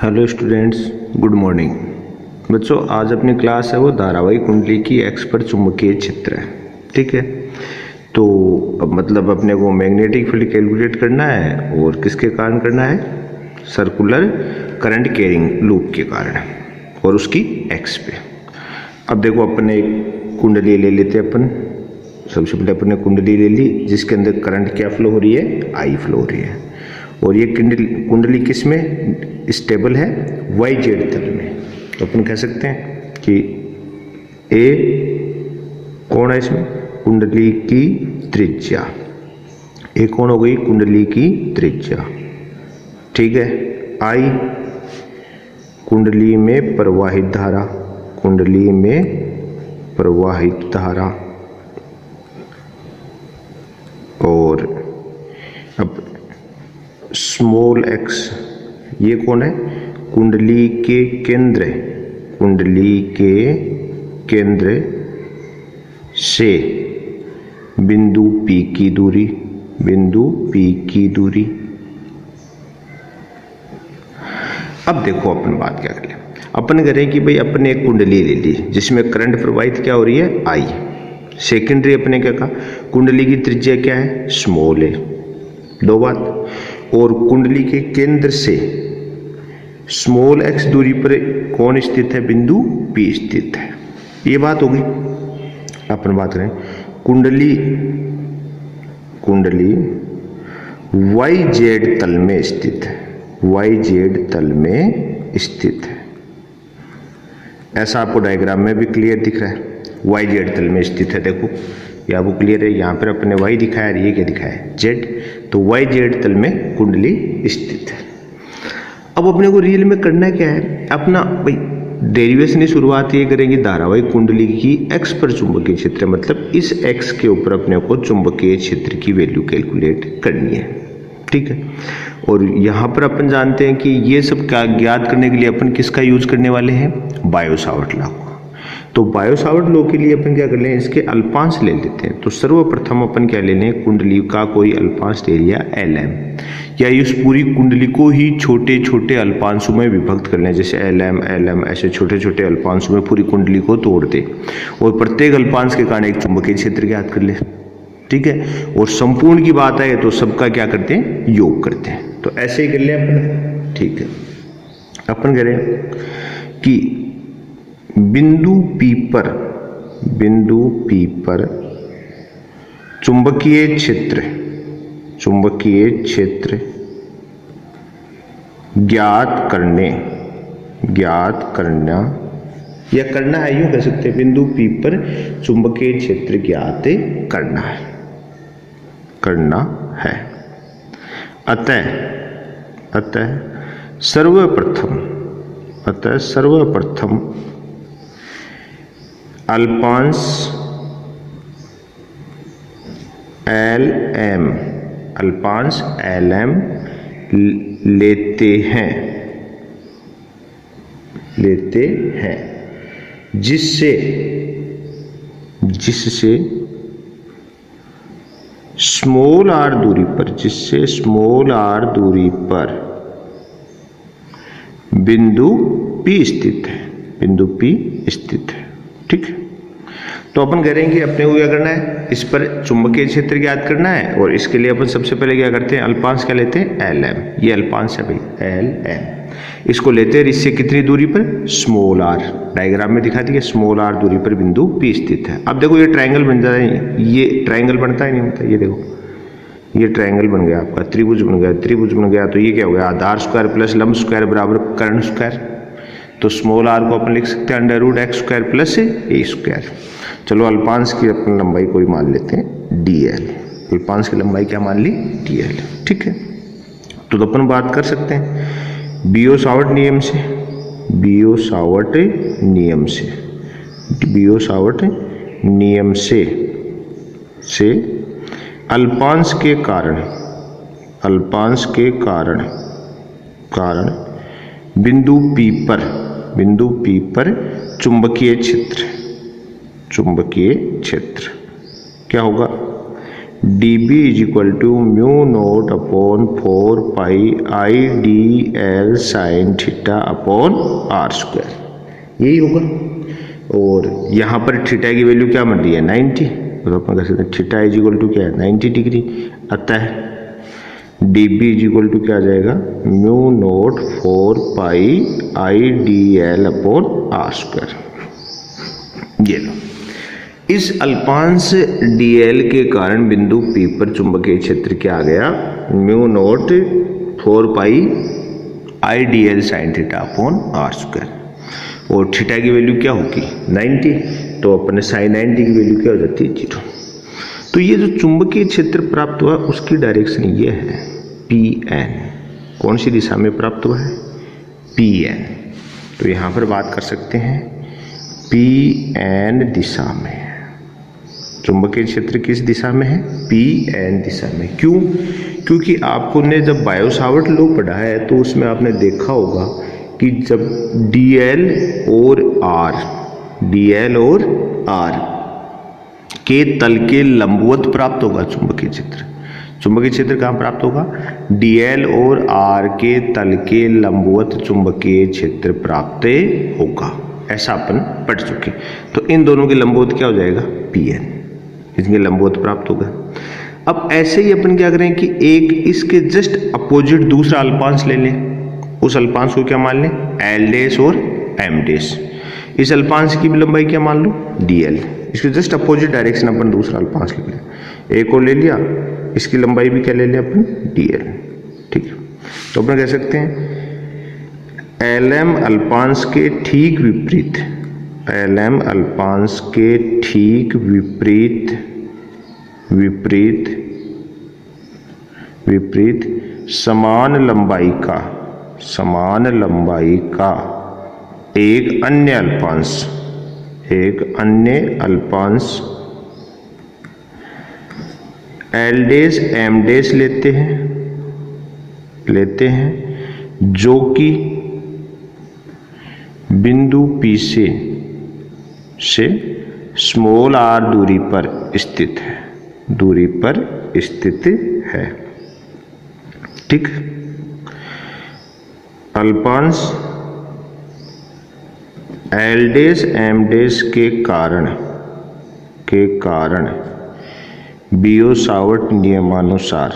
Hello students, good morning. बच्चों, आज अपनी क्लास है वो धारावाही कुंडली की एक्स पर चुंबकीय क्षेत्र है। ठीक है, तो अब मतलब अपने को मैग्नेटिक फील्ड कैलकुलेट करना है और किसके कारण करना है? सर्कुलर करंट कैरिंग लूप के कारण और उसकी एक्स पे। अब देखो, अपन ने एक कुंडली ले लेते हैं। अपन सबसे पहले अपन ने कुंडली ले ली जिसके अंदर करंट क्या फ्लो हो रही है? आई फ्लो हो रही है। और ये कुंडली किस में स्टेबल है? वाई जेड तल में। तो अपन कह सकते हैं कि ए कौन है इसमें? कुंडली की त्रिज्या। ए कौन हो गई? कुंडली की त्रिज्या। ठीक है, आई कुंडली में प्रवाहित धारा, कुंडली में प्रवाहित धारा। और अब स्मॉल एक्स ये कौन है? कुंडली के केंद्र, कुंडली के केंद्र से बिंदु P की दूरी, बिंदु P की दूरी। अब देखो, अपन बात क्या करें? अपन करें कि भाई अपने एक कुंडली ले ली जिसमें करंट प्रवाहित क्या हो रही है? I। सेकेंडरी अपने क्या कहा? कुंडली की त्रिज्या क्या है? स्मॉल है। दो बात। और कुंडली के केंद्र से स्मॉल एक्स दूरी पर कौन स्थित है? बिंदु P स्थित है। ये बात होगी। अपन बात करें कुंडली, कुंडली वाई जेड तल में स्थित है, वाई जेड तल में स्थित है। ऐसा आपको डायग्राम में भी क्लियर दिख रहा है, वाई जेड तल में स्थित है। देखो ये आपको क्लियर है। यहाँ पर अपने वाई दिखाया है, ये क्या दिखाया है? जेड। तो वाई जेड तल में कुंडली स्थित है। अब अपने को रियल में करना क्या है? अपना भाई डेरिवेशन की शुरुआत ये करेंगे धारावाही कुंडली की एक्स पर चुंबकीय क्षेत्र, मतलब इस एक्स के ऊपर अपने को चुंबकीय क्षेत्र की वैल्यू कैलकुलेट करनी है। ठीक है, और यहाँ पर अपन जानते हैं कि ये सब क्या ज्ञात करने के लिए अपन किसका यूज करने वाले हैं? Biot-Savart law. तो बायो-सावर्ट लॉ के लिए अपन क्या कर लें? इसके अल्पांश ले लेते हैं। तो सर्वप्रथम अपन क्या ले लें? कुंडली का कोई अल्पांश ले लिया LM, या इस पूरी कुंडली को ही छोटे छोटे अल्पांशों में विभक्त कर लें, जैसे LM LM ऐसे छोटे छोटे अल्पांशों में पूरी कुंडली को तोड़ दे और प्रत्येक अल्पांश के कारण एक चुंबकीय क्षेत्र ज्ञात कर ले। ठीक है, और संपूर्ण की बात है तो सबका क्या करते हैं? योग करते हैं। तो ऐसे ही कर लें अपन। ठीक है, अपन करें कि बिंदु P पर, बिंदु P पर चुंबकीय क्षेत्र, चुंबकीय क्षेत्र ज्ञात करने, ज्ञात करना या करना है, यूं कह सकते हैं। बिंदु P पर चुंबकीय क्षेत्र ज्ञात करना है, करना है। अतः सर्वप्रथम, अतः सर्वप्रथम अल्पांश LM, अल्पांश LM लेते हैं, लेते हैं, जिससे, जिससे स्मॉल r दूरी पर, जिससे स्मॉल r दूरी पर बिंदु P स्थित है, बिंदु P स्थित है। ठीक है, तो अपन करेंगे अपने को क्या करना है? इस पर चुंबकीय क्षेत्र ज्ञात करना है और इसके लिए अपन सबसे पहले क्या करते हैं? अल्पांश क्या लेते हैं? LM। ये अल्पांश है भाई, LM। इसको लेते हैं, इससे कितनी दूरी पर? Small r। डायग्राम में दिखा दिया, स्मॉल r दूरी पर बिंदु P स्थित है। अब देखो ये ट्रायंगल बन जाता है, ये ट्रायंगल बनता है नहीं बनता? ये देखो ये ट्रायंगल बन गया आपका, त्रिभुज बन गया, त्रिभुज बन गया। तो ये क्या हो गया? आधार स्क्वायर प्लस लंब स्क्वायर बराबर कर्ण स्क्वायर। तो स्मॉल r को अपन लिख सकते हैं √x² प्लस a²। चलो अल्पांश की अपन लंबाई कोई मान लेते हैं dl। अल्पांश की लंबाई क्या मान ली? dl। ठीक है, तो अपन बात कर सकते हैं बियो-सावर्ट नियम से, बियो-सावर्ट नियम से, बियो-सावर्ट नियम से अल्पांश के कारण, अल्पांश के कारण बिंदु P पर, बिंदु P पर चुंबकीय क्षेत्र, चुंबकीय क्षेत्र क्या होगा? D B is equal to mu naught upon 4 pi I D L sine theta upon R square, यही होगा। और यहाँ पर थीटा की वैल्यू क्या बन रही है 90, तो अपन कह सकते हैं थीटा इज इक्वल टू क्या है 90 डिग्री आता है। D B is equal to क्या आ जाएगा mu naught 4 pi I D L upon R square. ये लो, इस अल्पांश dl के कारण बिंदु P पर चुंबकीय क्षेत्र क्या आ गया mu naught 4 pi I D L sine theta upon R square, और थीटा की वैल्यू क्या होगी 90, तो अपने साइन 90 की वैल्यू क्या हो जाती है 0। तो ये जो चुंबकीय क्षेत्र प्राप्त हुआ उसकी डायरेक्शन ये है Pn, कौन सी दिशा में प्राप्त हुआ है Pn। तो यहाँ पर बात कर सकते हैं Pn दिशा में, चुंबकीय क्षेत्र किस दिशा में है Pn दिशा में। क्यों? क्योंकि आपको ने जब बायो सावर्ट लॉ पढ़ा है तो उसमें आपने देखा होगा कि जब dl और r के तल के लंबवत प्राप्त होगा चुंबकीय क्षेत्र, चुंबकीय क्षेत्र कहाँ प्राप्त होगा dl और r के तल के लंबवत चुंबकीय क्षेत्र प्राप्त होगा, ऐसा अपन पढ़ चुके। तो इन दोनों के लंबवत क्या हो जाएगा Pn, इसके लंबवत प्राप्त होगा। अब ऐसे ही अपन क्या करें कि एक इसके जस्ट अपोजिट दूसरा अल्पांश ले लें, उस अल्पांश को क्या मान लें L डैश और M डैश, इस अल्पांश की लंबाई क्या मान लो dl, इसके जस्ट अपोजिट डायरेक्शन अपन दूसरा अल्पांश ले लिया, एक और ले लिया, इसकी लंबाई भी क्या ले लिया अपन dl, ठीक है। तो अपन कह सकते हैं Lm अल्पांश के ठीक विपरीत, Lm अल्पांश के ठीक विपरीत समान लंबाई का एक अन्य अल्पांश L डैश M डैश लेते हैं जो कि बिंदु P से स्मॉल r दूरी पर स्थित है, ठीक। अल्पांश L डैश M डैश के कारण बियो सावर्ट नियमानुसार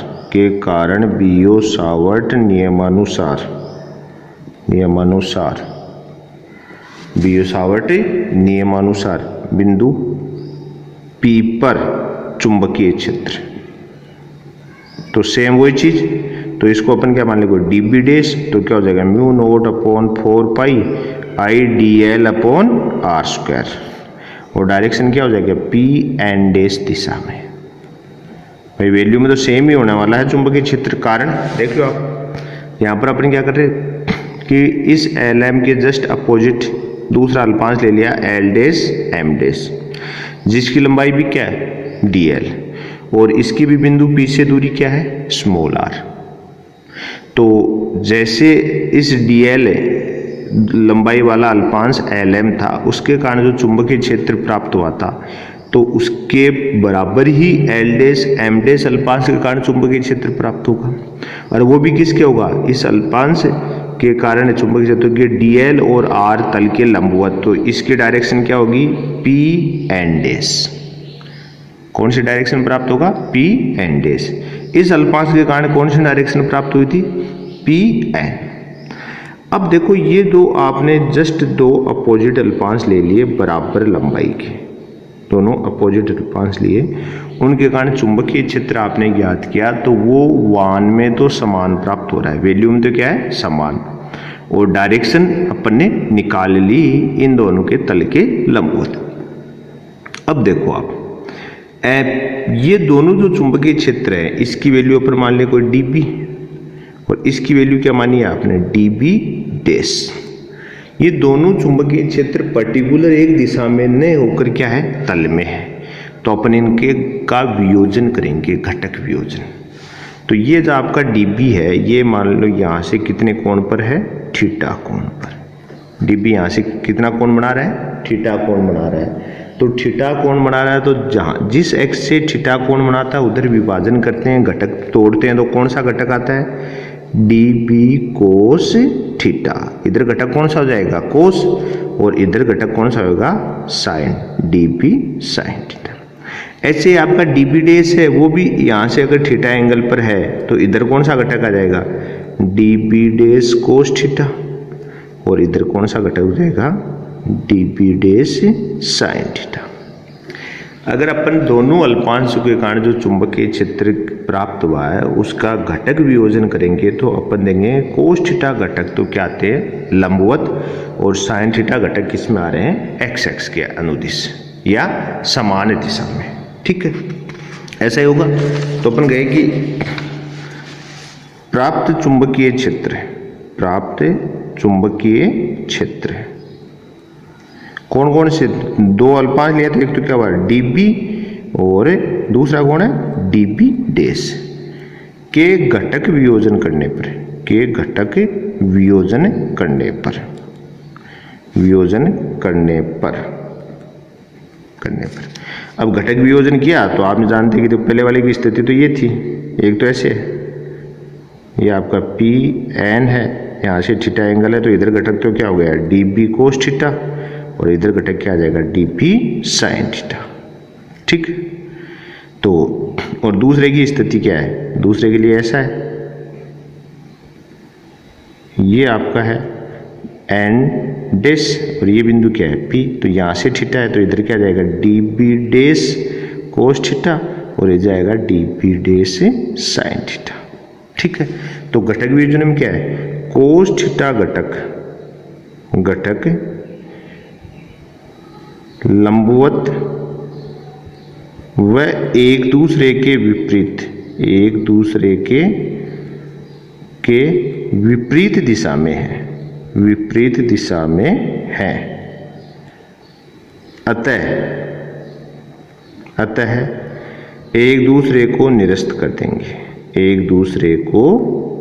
बिंदु P पर चुंबकीय क्षेत्र, तो सेम वही चीज, तो इसको अपन क्या मान लेंगे dB डैश, तो क्या हो जाएगा mu naught upon 4 pi I D L upon R square, और डायरेक्शन क्या हो जाएगा Pn डैश दिशा में। भाई वैल्यू में तो सेम ही होने वाला है चुंबकीय क्षेत्र, कारण देख लो आप यहाँ पर अपन क्या कर रहे हैं कि इस Lm के जस्ट अपोजिट दूसरा अल्पांश ले लिया L डैश M डैश, जिसकी लंबाई भी क्या है dl, और इसकी भी बिंदु P से दूरी क्या है स्मॉल r। तो जैसे इस dl लंबाई वाला अल्पांश Lm था, उसके कारण जो चुंबकीय क्षेत्र प्राप्त हुआ था, तो उसके बराबर ही L डैश M डैश अल्पांश के कारण चुंबकीय क्षेत्र प्राप्त होगा, और वो भी किसके होगा इस अल्पांश के कारण चुंबकीय क्षेत्र के dl और r तल के लंबवत, तो इसकी डायरेक्शन क्या होगी Pn डैश, कौन सी डायरेक्शन प्राप्त होगा Pn डैश। इस अल्पांश के कारण कौन सी डायरेक्शन प्राप्त हुई थी Pn। अब देखो ये दो आपने जस्ट दो अपोजिट अल्पांश ले लिए बराबर लंबाई के, दोनों अपोजिट अल्पांश लिए, उनके कारण चुंबकीय क्षेत्र आपने ज्ञात किया, तो वो वान में तो समान प्राप्त हो रहा है, वैल्यू में तो क्या है समान, और डायरेक्शन अपन ने निकाल ली इन दोनों के तल के लंबवत। अब देखो आप ये दोनों जो चुंबकीय क्षेत्र है इसकी वैल्यू अपन मान ले कोई dB, और इसकी वैल्यू क्या मानी है आपने dB डैश। ये दोनों चुंबकीय क्षेत्र पर्टिकुलर एक दिशा में नहीं होकर क्या है तल में है, तो अपन इनके का वियोजन करेंगे, घटक वियोजन। तो ये जो आपका dB है ये मान लो यहाँ से कितने कोण पर है थीटा कोण पर, dB यहाँ से कितना कोण बना रहा है थीटा कोण बना रहा है, तो तो थीटा कोण बना रहा है, तो जहाँ जिस एक्स से थीटा कोण बनाता है उधर विभाजन करते हैं, घटक तोड़ते हैं, तो कौन सा घटक आता है, डी बी कोस थीटा। इधर घटक कौन सा हो जाएगा, कोस, और इधर घटक कौन सा होगा, sine, D B sine theta. ऐसे आपका डी बी डेस है, वो भी यहाँ से अगर थीटा एंगल पर है तो इधर कौन सा घटक आ जाएगा, डी बी डेस कोस थीटा, और इधर कौन सा घटक हो जाएगा, डी बी डेस साइन थीटा। अगर अपन दोनों अल्पांशों के कारण जो चुंबकीय क्षेत्र प्राप्त हुआ है उसका घटक वियोजन करेंगे तो अपन देंगे कोस थीटा घटक तो क्या आते हैं, लंबवत, और साइन थीटा घटक किसमें आ रहे हैं, एक्स एक्स के अनुदिश या समान दिशा में। ठीक है, ऐसा ही होगा। तो अपन कहे कि प्राप्त चुंबकीय क्षेत्र कौन कौन से, दो अल्पांश लिया तो एक तो क्या हुआ, डीबी, और दूसरा कौन है, डीबी डेश के घटक वियोजन करने पर, अब घटक वियोजन किया तो आपने जानते कि तो पहले वाले की स्थिति तो ये थी, एक तो ऐसे है, ये आपका पी एन है, यहाँ से थीटा एंगल है, तो इधर घटक तो क्या हो गया, डी बी कोस थीटा, और इधर घटक क्या आ जाएगा, डी बी साइन थीटा। ठीक, तो और दूसरे की स्थिति क्या है, दूसरे के लिए ऐसा है, ये आपका है एन डेस, और ये बिंदु क्या है, पी, तो यहाँ से थीटा है तो इधर क्या जाएगा, डी बी डेस कोस थीटा, और ये जाएगा डी बी डेस साइन थीटा। ठीक है, तो घटक वियोजन में क्या है, कोस थीटा घटक लंबवत व एक दूसरे के विपरीत दिशा में है, अतः एक दूसरे को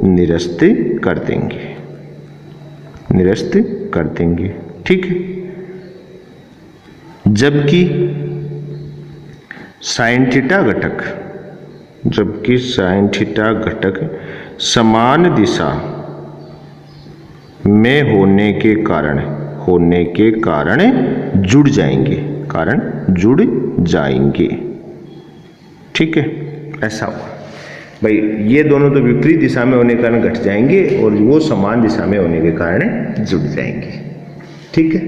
निरस्त कर देंगे। ठीक है, जबकि साइन थीटा घटक समान दिशा में होने के कारण जुड़ जाएंगे। ठीक है, ऐसा हुआ भाई, ये दोनों तो विपरीत दिशा में होने के कारण घट जाएंगे और वो समान दिशा में होने के कारण जुड़ जाएंगे। ठीक है,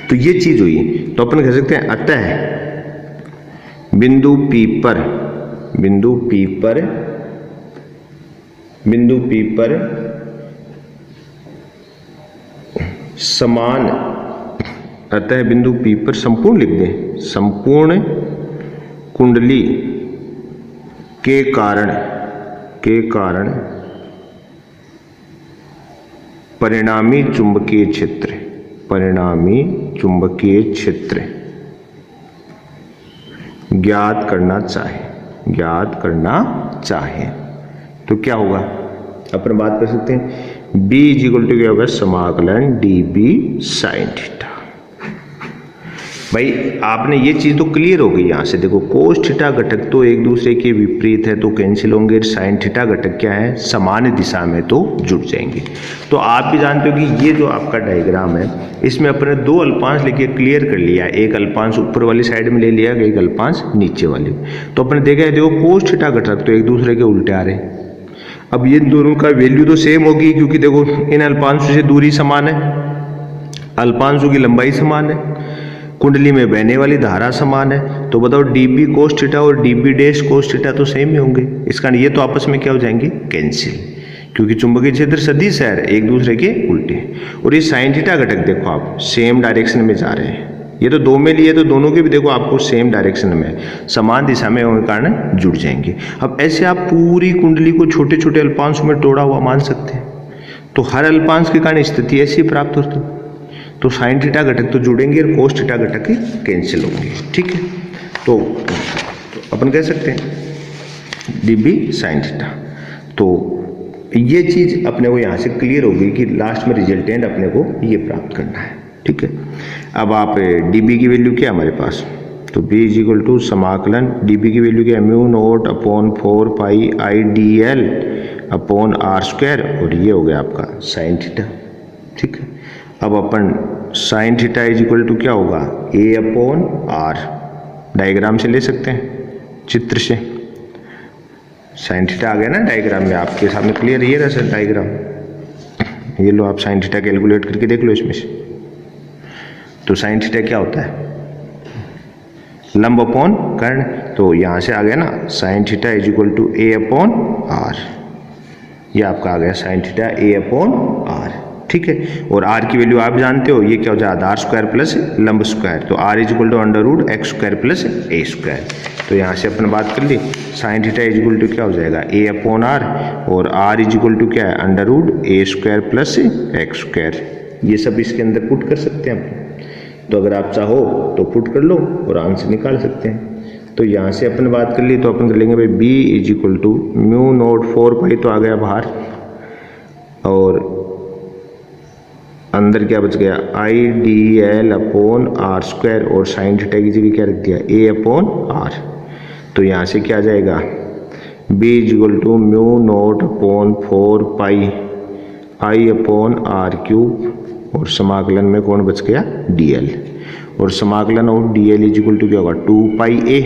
तो ये चीज हुई। तो अपन कह सकते हैं अतः बिंदु पी पर समान, अतः बिंदु पी पर संपूर्ण लिख दें, संपूर्ण कुंडली के कारण परिणामी चुंबकीय क्षेत्र ज्ञात करना चाहे तो क्या होगा, अपन बात कर सकते हैं B इक्वल टू क्या होगा, समाकलन डी बी साइन थीटा। भाई आपने ये चीज तो क्लियर हो गई, यहां से देखो कोस थीटा घटक तो एक दूसरे के विपरीत है तो कैंसिल होंगे, साइन थीटा घटक क्या है, समान दिशा में तो जुड़ जाएंगे। तो आप भी जानते हो कि ये जो आपका डायग्राम है इसमें अपने दो अल्पांश लेके क्लियर कर लिया, एक अल्पांश ऊपर वाली साइड में ले लिया, एक अल्पांश नीचे वाली। तो अपने देखा है, देखो कोस थीटा घटक तो एक दूसरे के उल्टे आ रहे हैं। अब ये दोनों का वैल्यू तो सेम होगी क्योंकि देखो इन अल्पांशों से दूरी समान है, अल्पांशों की लंबाई समान है, कुंडली में बहने वाली धारा समान है। तो बताओ डीबी कोस थीटा और डीबी डैश कोस थीटा तो सेम ही होंगे, इसका ये तो आपस में क्या हो जाएंगे, कैंसिल, क्योंकि चुंबकीय क्षेत्र सदिश है एक दूसरे के उल्टे। और ये साइन थीटा घटक देखो आप सेम डायरेक्शन में जा रहे हैं, ये तो दो में लिए तो दोनों के भी देखो आपको सेम डायरेक्शन में समान दिशा में होने के कारण जुड़ जाएंगे। अब ऐसे आप पूरी कुंडली को छोटे छोटे अल्पांशों में तोड़ा हुआ मान सकते हैं, तो हर अल्पांश के कारण स्थिति ऐसी प्राप्त होती है। तो साइन थीटा घटक तो जुड़ेंगे और कोस थीटा घटक कैंसिल होंगे। ठीक है, तो अपन कह सकते हैं डीबी साइन थीटा। तो ये चीज अपने को यहाँ से क्लियर हो गई कि लास्ट में रिजल्टेंट अपने को ये प्राप्त करना है। ठीक है। अब आप dB की वैल्यू क्या है हमारे पास, तो b इज इक्वल टू समाकलन dB की वैल्यू क्या है, mu naught upon 4 pi I D L upon R square, और ये हो गया आपका साइन थीटा। ठीक है। अब अपन sine theta is equal to क्या होगा, a अपॉन आर, डायग्राम से ले सकते हैं, चित्र से। साइन थीटा आ गया ना डायग्राम में, आपके सामने क्लियर ये रहा सर डायग्राम। ये लो आप साइन थीटा कैलकुलेट करके देख लो इसमें से। तो साइन थीटा क्या होता है, लंब अपॉन कर्ण, तो यहाँ से आ गया ना sine theta is equal to a upon R, ये आपका आ गया sine theta a upon R. ठीक है। और r की वैल्यू आप जानते हो, ये क्या हो जाएगा, आर स्क्वायर प्लस लंब स्क्वायर, तो r is equal to under root x square plus a square. तो यहाँ से अपन बात कर ली, sine theta is equal to क्या हो जाएगा, a अपॉन आर, और r इज इक्वल टू क्या है, अंडर रूट ए स्क्वायर प्लस एक्स स्क्वायर। ये सब इसके अंदर पुट कर सकते हैं अपन, तो अगर आप चाहो तो पुट कर लो और आंसर निकाल सकते हैं। तो यहाँ से अपन बात कर ली, तो अपन कर लेंगे भाई b is equal to mu naught 4 pi, तो आ गया बाहर, और अंदर क्या बच गया, I D L upon R square, और साइन थीटा की जगह क्या रख दिया, a अपॉन आर। तो यहाँ से क्या आ जाएगा, b is equal to mu naught upon 4 pi I upon R cube, और समाकलन में कौन बच गया, dl, और समाकलन of dl is equal to क्या होगा, 2 पाई a।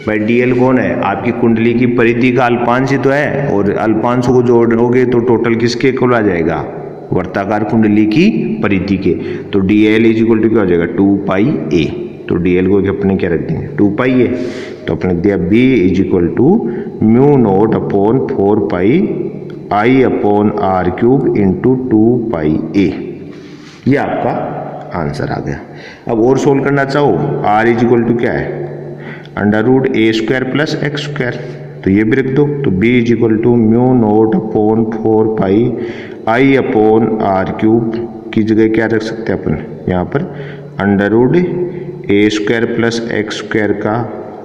भाई dl कौन है, आपकी कुंडली की परिधि का अल्पांश ही तो है, और अल्पांशों को जोड़ोगे तो टोटल किसके इक्वल आ जाएगा, वर्ताकार कुंडली की परिधि के। तो dl इज इक्वल टू क्या हो जाएगा, 2 पाई a। तो dl को अपने क्या रख देंगे, 2 पाई a। तो अपने दिया b is equal to mu naught upon 4 pi I upon R cube into 2 pi a। ये आपका आंसर आ गया। अब और सोल्व करना चाहो, r इज इक्वल टू क्या है, अंडर रूट ए स्क्वायर प्लस एक्स स्क्वायर, तो ये भी रख दो। तो b is equal to mu naught upon 4 pi I upon R cube की जगह क्या रख सकते हैं अपन, यहाँ पर अंडर रूट ए स्क्वायर प्लस एक्स स्क्वायर का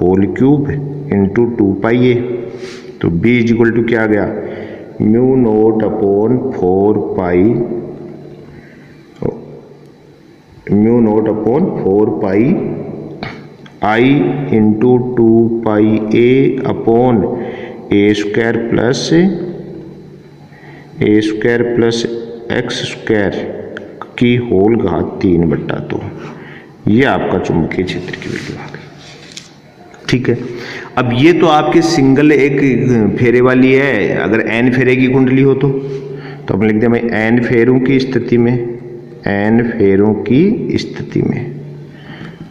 whole cube into 2 pi a। तो b इज इक्वल टू क्या आ गया, mu naught upon 4 pi mu naught upon 4 pi I into 2 pi a upon A square plus x square की whole घात 3/2। ये आपका चुंबकीय क्षेत्र की वैल्यू आ गई। ठीक है। अब ये तो आपके सिंगल एक फेरे वाली है, अगर n फेरे की कुंडली हो तो अपन लिखते हैं भाई n फेरों की स्थिति में, n फेरों की स्थिति में,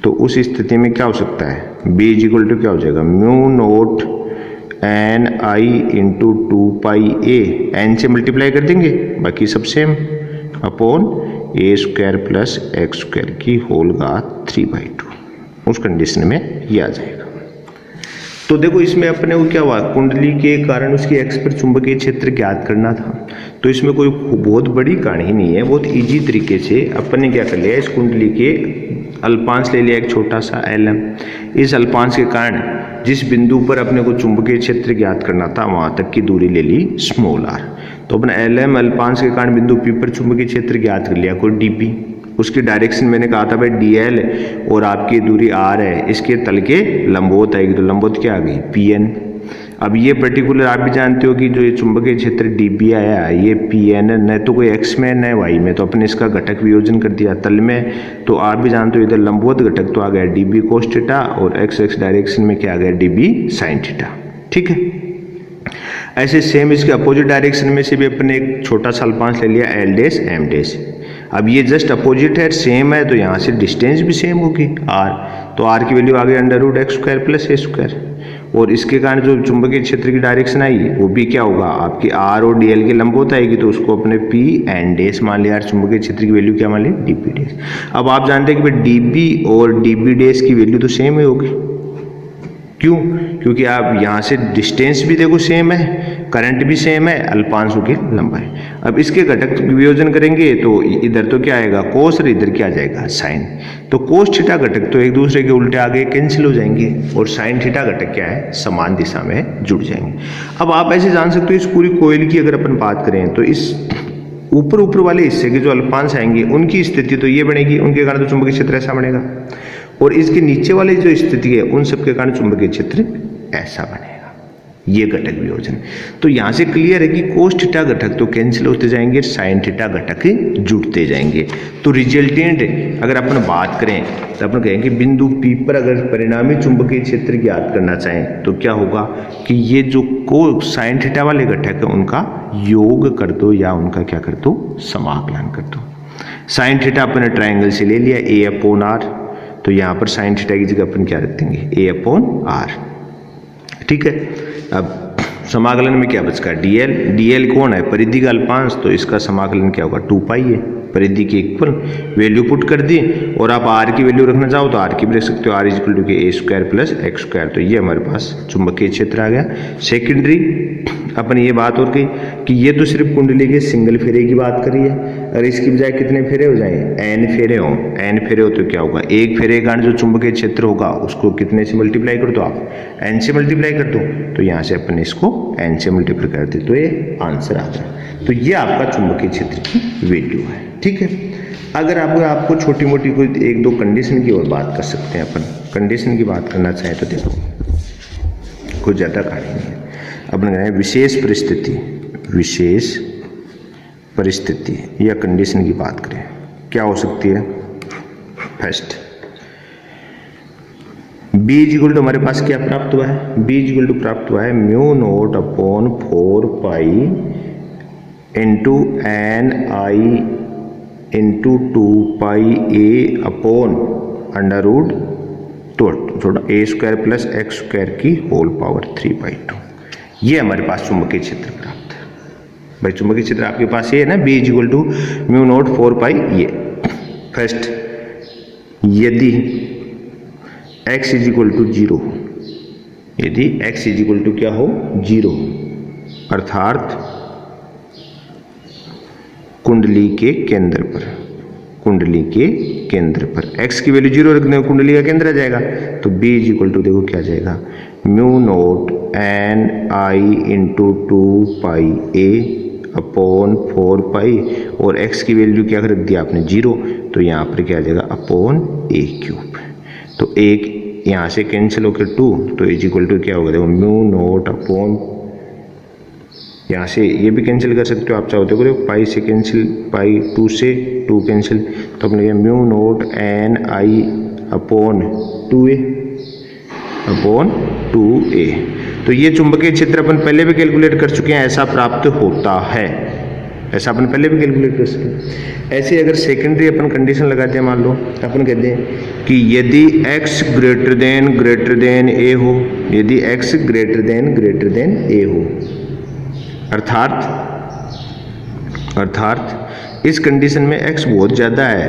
तो उस स्थिति में क्या हो सकता है, b इज इक्वल टू क्या हो जाएगा, mu naught N I into 2 pi a, n से मल्टीप्लाई कर देंगे बाकी सब same, upon A square plus x square की होल घात 3/2। उस कंडीशन में ये आ जाएगा। तो देखो इसमें अपने को क्या हुआ, कुंडली के कारण उसकी एक्स पर चुंबकीय क्षेत्र ज्ञात करना था। तो इसमें कोई बहुत बड़ी कहानी नहीं है, बहुत इजी तरीके से अपन ने क्या कर लिया, इस कुंडली के अल्पांश ले लिया एक छोटा सा lm। इस अल्पांश के कारण जिस बिंदु पर अपने को चुंबकीय क्षेत्र ज्ञात करना था वहां तक की दूरी ले ली स्मॉल r। तो अपने lm अल्पांश के कारण बिंदु p पर चुंबकीय क्षेत्र ज्ञात कर लिया कोई dp। उसकी डायरेक्शन मैंने कहा था भाई dl, और आपकी दूरी r है, इसके तल के लंबवत आएगी, तो लंबवत क्या आ गई, pn। अब ये पर्टिकुलर आप भी जानते हो कि जो ये चुंबकीय क्षेत्र db आया, ये pn न तो कोई x में न y में, तो अपने इसका घटक वियोजन कर दिया तल में। तो आप भी जानते हो इधर लंबवत घटक तो आ गया db cos थीटा, और x डायरेक्शन में क्या आ गया, db sin थीटा। ठीक है। ऐसे सेम इसके अपोजिट डायरेक्शन में से भी अपने एक छोटा सा अल्पांश ले लिया l डैश m डैश। अब ये जस्ट अपोजिट है, सेम है, तो यहाँ से डिस्टेंस भी सेम होगी r। तो r की वैल्यू आ गई under root x square plus a square, और इसके कारण जो चुंबकीय क्षेत्र की डायरेक्शन आई वो भी क्या होगा, आपकी r और dl के लंबवत आएगी, तो उसको अपने p एंड डैश मान लिया, चुंबकीय क्षेत्र की वैल्यू क्या मान ली, dp डैश। अब आप जानते हैं कि भाई dp और db डैश की वैल्यू तो सेम ही होगी। क्यों, क्योंकि आप यहाँ से डिस्टेंस भी देखो सेम है, करंट भी सेम है, अल्पांशों की लंबाई। अब इसके घटक वियोजन करेंगे तो इधर तो क्या आएगा कोस, और इधर क्या आ जाएगा साइन। तो कोस थीटा घटक तो एक दूसरे के उल्टे आगे कैंसिल हो जाएंगे, और साइन थीटा घटक क्या है, समान दिशा में जुड़ जाएंगे। अब आप ऐसे जान सकते हो इस पूरी कोयल की अगर अपन बात करें तो इस ऊपर ऊपर वाले हिस्से के जो अल्पांश आएंगे उनकी स्थिति तो ये बनेगी, उनके कारण तो चुंबकीय क्षेत्र ऐसा बनेगा, और इसके नीचे वाले जो स्थिति है उन सबके कारण चुंबकीय क्षेत्र ऐसा बनेगा। ये घटक वियोजन। तो यहां से क्लियर है कि कोस थीटा घटक तो कैंसिल होते जाएंगे, साइन थीटा घटक जुड़ते जाएंगे। तो रिजल्टेंट अगर अपन बात करें तो अपन कहेंगे बिंदु P पर अगर परिणामी चुंबकीय क्षेत्र ज्ञात करना चाहें तो क्या होगा कि ये जो को साइन थीटा वाले घटक है उनका योग कर दो या उनका क्या कर दो, समाकलन कर दो। साइन थीटा अपन ट्राइंगल से ले लिया A/R, तो यहाँ पर साइन थीटा की जगह अपन क्या रख देंगे, A/R। ठीक है, अब समाकलन में क्या बचता है, dl कौन है, परिधि का अल्पांश, तो इसका समाकलन क्या होगा 2 पाई है, परिधि की इक्वल वैल्यू पुट कर दी, और आप r की वैल्यू रखना चाहो तो r की भी रख सकते हो, r is equal to a square plus x square. तो ये हमारे पास चुंबकीय क्षेत्र आ गया। सेकेंडरी अपन ये बात और कही कि ये तो सिर्फ कुंडली के सिंगल फेरे की बात करी है, अगर इसकी बजाय कितने फेरे हो जाए, n फेरे हो, n फेरे हो तो क्या होगा, एक फेरे का जो चुंबकीय क्षेत्र होगा उसको कितने से मल्टीप्लाई कर दो, आप n से मल्टीप्लाई कर दो, तो यहाँ से अपन इसको n से मल्टीप्लाई कर दे तो ये आंसर आ गया। तो ये आपका चुंबकीय क्षेत्र की वैल्यू है। ठीक है, अगर आपको छोटी मोटी कोई एक दो कंडीशन की और बात कर सकते हैं, अपन कंडीशन की बात करना चाहें तो देखो कुछ ज़्यादा कहानी नहीं है। अपन कह रहे हैं विशेष परिस्थिति या कंडीशन की बात करें, क्या हो सकती है। फर्स्ट B इक्वल टू हमारे पास क्या प्राप्त हुआ है, B इक्वल टू प्राप्त हुआ है mu naught upon 4 pi into n आई इंटू 2 पाई ए अपॉन अंडर रूट थोड़ा a square plus x square की होल पावर 3/2। ये हमारे पास चुंबकीय क्षेत्र प्राप्त है। भाई चुंबकीय क्षेत्र आपके पास ये है ना, B equal to mu naught 4 pi ये। फर्स्ट यदि x इज इक्वल टू 0, यदि x इज इक्वल टू क्या हो 0, अर्थात कुंडली के केंद्र पर x की वैल्यू 0 रखने को कुंडली का केंद्र आ जाएगा, तो B इज इक्वल टू देखो क्या जाएगा म्यू नोट एन आई इंटू 2 पाई ए अपॉन 4 पाई, और x की वैल्यू क्या रख दिया आपने 0, तो यहाँ पर क्या आ जाएगा अपॉन a क्यूब। तो एक यहाँ से कैंसिल होकर 2, तो इज इक्वल टू क्या होगा देखो म्यू नोट अपॉन, यहाँ से ये भी कैंसिल कर सकते हो आप चाहो तो, पाई से कैंसिल, पाई 2 से 2 कैंसिल, तो अपने म्यू नोट एन आई अपॉन 2a अपॉन 2a। तो ये चुंबकीय क्षेत्र अपन पहले भी कैलकुलेट कर चुके हैं, ऐसा प्राप्त होता है, ऐसा अपन पहले भी कैलकुलेट कर सकते। ऐसे अगर सेकेंडरी अपन कंडीशन लगाते हैं, मान लो अपन कहते हैं कि यदि x ग्रेटर देन a हो, यदि x ग्रेटर देन a हो, अर्थात इस कंडीशन में x बहुत ज़्यादा है,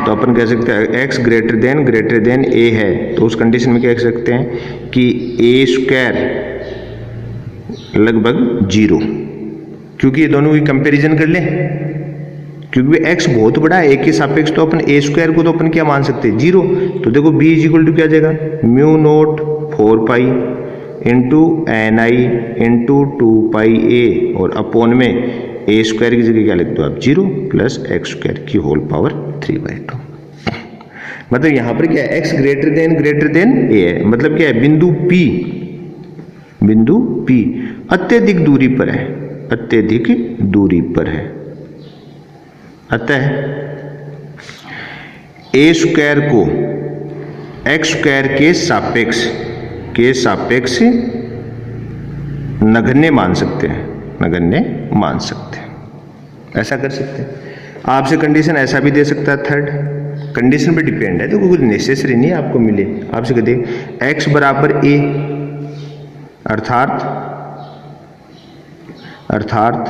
तो अपन कह सकते हैं x ग्रेटर देन a है, तो उस कंडीशन में क्या कह सकते हैं कि a स्क्वायर लगभग 0, क्योंकि ये दोनों की कंपैरिजन कर लें, क्योंकि x बहुत बड़ा है a के सापेक्ष, तो अपन a स्क्वायर को तो अपन क्या मान सकते हैं 0। तो देखो b इज इक्वल टू क्या जाएगा mu naught 4 pi into n I into 2 pi a, और अपोन में a स्क्वायर की जगह क्या लिख दो आप 0 प्लस एक्स स्क्वायर की होल पावर 3/2। मतलब यहाँ पर क्या है x ग्रेटर देन a है, मतलब क्या है बिंदु P अत्यधिक दूरी पर है, अतः a स्क्वायर को एक्स स्क्वायर के सापेक्ष नगण्य मान सकते हैं, ऐसा कर सकते हैं। आपसे कंडीशन ऐसा भी दे सकता है, थर्ड कंडीशन पे डिपेंड है, तो कुछ नेसेसरी नहीं आपको मिले, आपसे कहते x बराबर a, अर्थात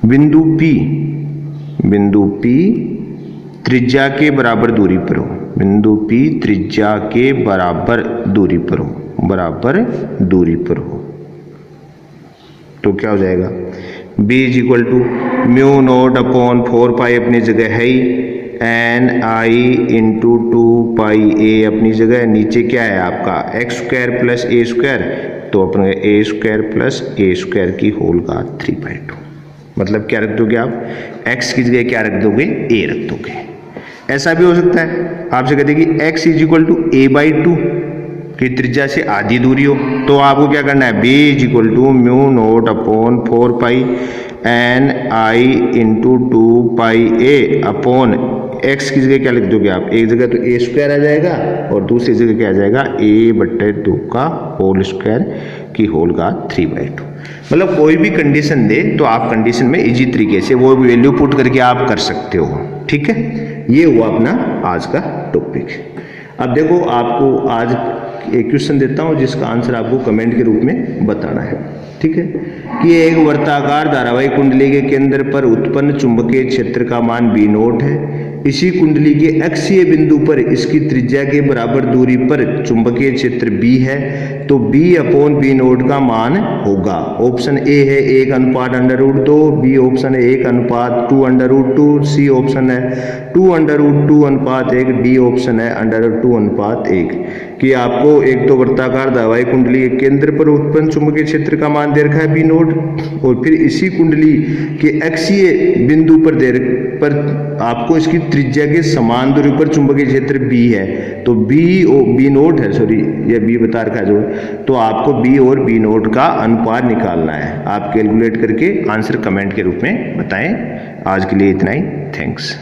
बिंदु P त्रिज्या के बराबर दूरी पर हो, बिंदु P त्रिज्या के बराबर दूरी पर हो, तो क्या हो जाएगा B is equal to mu naught upon 4 pi अपनी जगह है ही, एन आई इंटू 2 पाई ए अपनी जगह, नीचे क्या है आपका x square plus a square, तो अपन a square plus a square की होल का 3/2। मतलब क्या रख दोगे आप, x की जगह क्या रख दोगे, a रख दोगे। ऐसा भी हो सकता है आपसे कहते कि x is equal to a/2 की त्रिज्या से आधी दूरी हो, तो आपको क्या करना है, b is equal to mu naught upon 4 pi N I into 2 pi A upon x की जगह क्या लिख दोगे आप, एक जगह तो a स्क्वायर आ जाएगा और दूसरी जगह क्या आ जाएगा, a/2 का होल स्क्वायर की होल का 3/2। मतलब कोई भी कंडीशन दे तो आप कंडीशन में इजी तरीके से वो वैल्यू पुट करके आप कर सकते हो। ठीक है, ये हुआ अपना आज का टॉपिक। अब देखो आपको आज एक क्वेश्चन देता हूं जिसका आंसर आपको कमेंट के रूप में बताना है। ठीक है, कि एक वर्ताकार धारावाही कुंडली के केंद्र पर उत्पन्न चुंबकीय क्षेत्र का मान b नोट है। इसी कुंडली के अक्षीय बिंदु पर इसकी त्रिज्या के बराबर दूरी पर चुंबकीय क्षेत्र b है, तो b/b नोट का मान होगा। ऑप्शन ए है 1/√2, बी ऑप्शन है 1/2√2, सी ऑप्शन है 2/2:1, डी ऑप्शन है √2:1। कि आपको एक तो वर्ताकार धारावाही कुंडली के केंद्र पर उत्पन्न चुंबकीय क्षेत्र का मान दे रखा है b नोट, और फिर इसी कुंडली के अक्षीय बिंदु पर आपको इसकी त्रिज्या के समान दूरी पर चुंबकीय क्षेत्र b है, तो b नोट है, सॉरी ये b बता रखा है जो, तो आपको b और b नोट का अनुपात निकालना है। आप कैलकुलेट करके आंसर कमेंट के रूप में बताएं। आज के लिए इतना ही, थैंक्स।